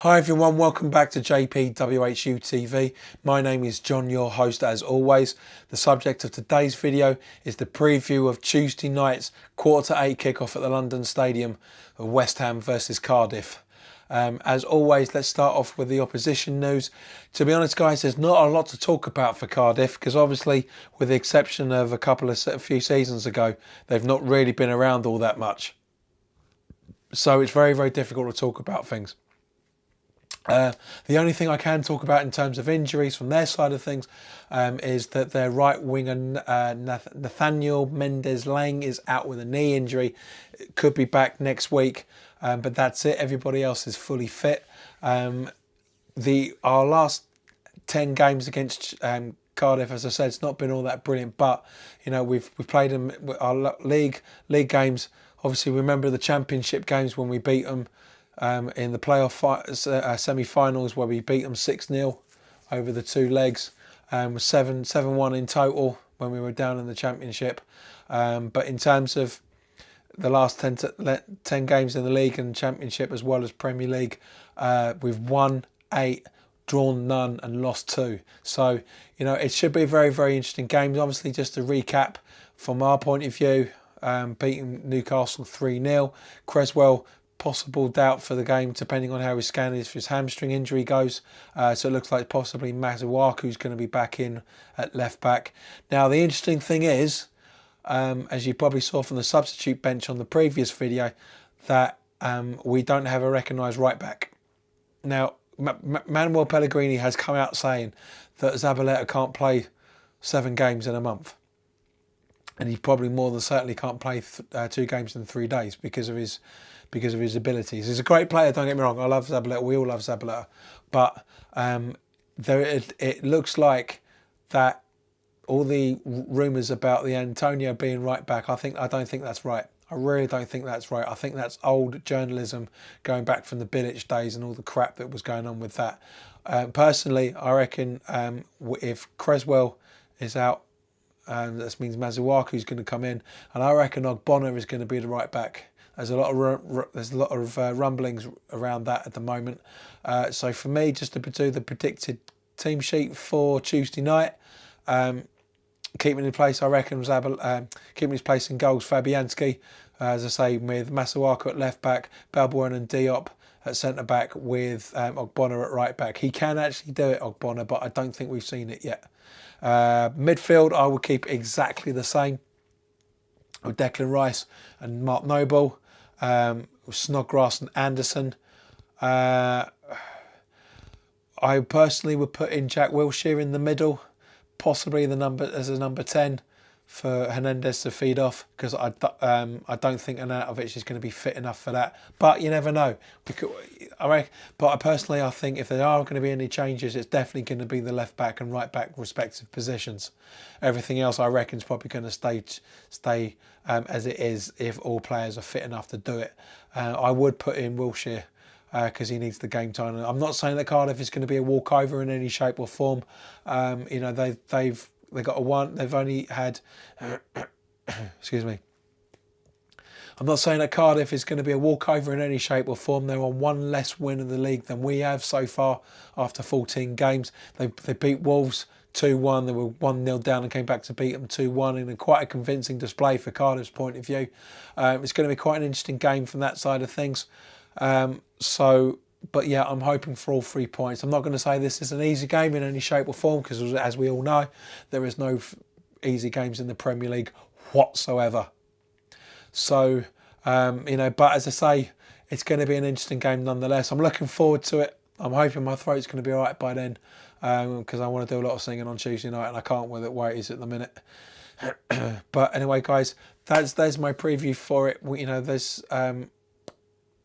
Hi everyone, welcome back to JPWHUTV. My name is John, your host as always. The subject of today's video is the preview of Tuesday night's quarter-to-8 kickoff at the London Stadium of West Ham vs Cardiff. As always, let's start off with the opposition news. To be honest guys, there's not a lot to talk about for Cardiff because obviously with the exception of a few seasons ago, they've not really been around all that much. So it's very, very difficult to talk about things. The only thing I can talk about in terms of injuries from their side of things is that their right winger Nathaniel Mendes-Lang is out with a knee injury. It could be back next week, but that's it. Everybody else is fully fit. Our last 10 games against Cardiff, as I said, it's not been all that brilliant, but you know we've played them our league games. Obviously, remember the Championship games when we beat them. In the playoff semi-finals where we beat them 6-0 over the two legs, 7-1 in total when we were down in the Championship. But in terms of the last 10 games in the league and Championship as well as Premier League, we've won 8, drawn none and lost 2. So, you know, it should be a very, very interesting game. Obviously, just to recap from our point of view, beating Newcastle 3-0. Cresswell, possible doubt for the game depending on how his scan is for his hamstring injury goes. So it looks like possibly Masuaku's going to be back in at left back. Now the interesting thing is, as you probably saw from the substitute bench on the previous video, that we don't have a recognised right back. Now Manuel Pellegrini has come out saying that Zabaleta can't play 7 games in a month. And he probably more than certainly can't play 2 games in 3 days because of his abilities. He's a great player, don't get me wrong. I love Zabaleta. We all love Zabaleta. But it looks like that all the rumours about the Antonio being right back, I don't think that's right. I really don't think that's right. I think that's old journalism going back from the Bilic days and all the crap that was going on with that. Personally, I reckon if Cresswell is out, this means Masuaku is going to come in, and I reckon Ogbonna is going to be the right back. There's a lot of rumblings around that at the moment. So for me, just to do the predicted team sheet for Tuesday night, keeping in place, I reckon keeping his place in goals, Fabianski, as I say, with Masuaku at left back, Balbuena and Diop at centre back, with Ogbonna at right back. He can actually do it, Ogbonna, but I don't think we've seen it yet. Midfield, I will keep exactly the same with Declan Rice and Mark Noble, with Snodgrass and Anderson. I personally would put in Jack Wilshere in the middle, possibly as a number 10 for Hernandez to feed off, because I don't think Arnautovic is going to be fit enough for that. But you never know. I think if there are going to be any changes, it's definitely going to be the left back and right back respective positions. Everything else I reckon is probably going to stay as it is if all players are fit enough to do it. I would put in Wilshere because he needs the game time. I'm not saying that Cardiff is going to be a walkover in any shape or form. You know, they've got a one. They've only had, excuse me. I'm not saying that Cardiff is going to be a walkover in any shape or form. They're on 1 less win in the league than we have so far after 14 games. They beat Wolves 2-1. They were 1-0 down and came back to beat them 2-1 in quite a convincing display for Cardiff's point of view. It's going to be quite an interesting game from that side of things. But yeah, I'm hoping for all 3 points. I'm not going to say this is an easy game in any shape or form because, as we all know, there is no easy games in the Premier League whatsoever. So, you know, but as I say, it's going to be an interesting game nonetheless. I'm looking forward to it. I'm hoping my throat's going to be all right by then because I want to do a lot of singing on Tuesday night and I can't with it where it is at the minute. But anyway, guys, there's my preview for it. You know,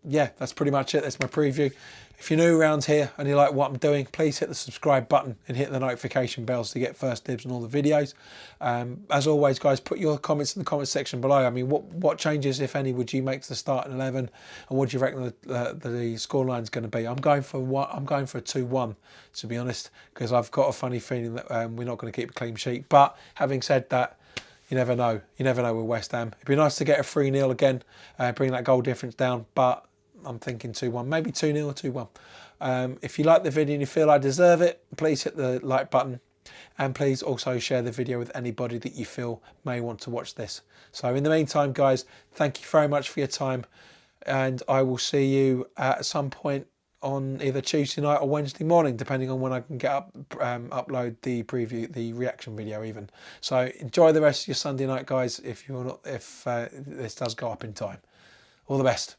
yeah, that's pretty much it. That's my preview. If you're new around here and you like what I'm doing, please hit the subscribe button and hit the notification bells to get first dibs on all the videos. As always, guys, put your comments in the comment section below. I mean, what changes, if any, would you make to the starting 11, and what do you reckon the scoreline is going to be? I'm going for a 2-1, to be honest, because I've got a funny feeling that we're not going to keep a clean sheet. But having said that, you never know. You never know with West Ham. It'd be nice to get a 3-0 again, bring that goal difference down, but I'm thinking 2-1, maybe 2-0 or 2-1. If you like the video and you feel I deserve it, please hit the like button, and please also share the video with anybody that you feel may want to watch this. So in the meantime, guys, thank you very much for your time, and I will see you at some point on either Tuesday night or Wednesday morning, depending on when I can get up, upload the preview, the reaction video even. So enjoy the rest of your Sunday night, guys, if this does go up in time. All the best.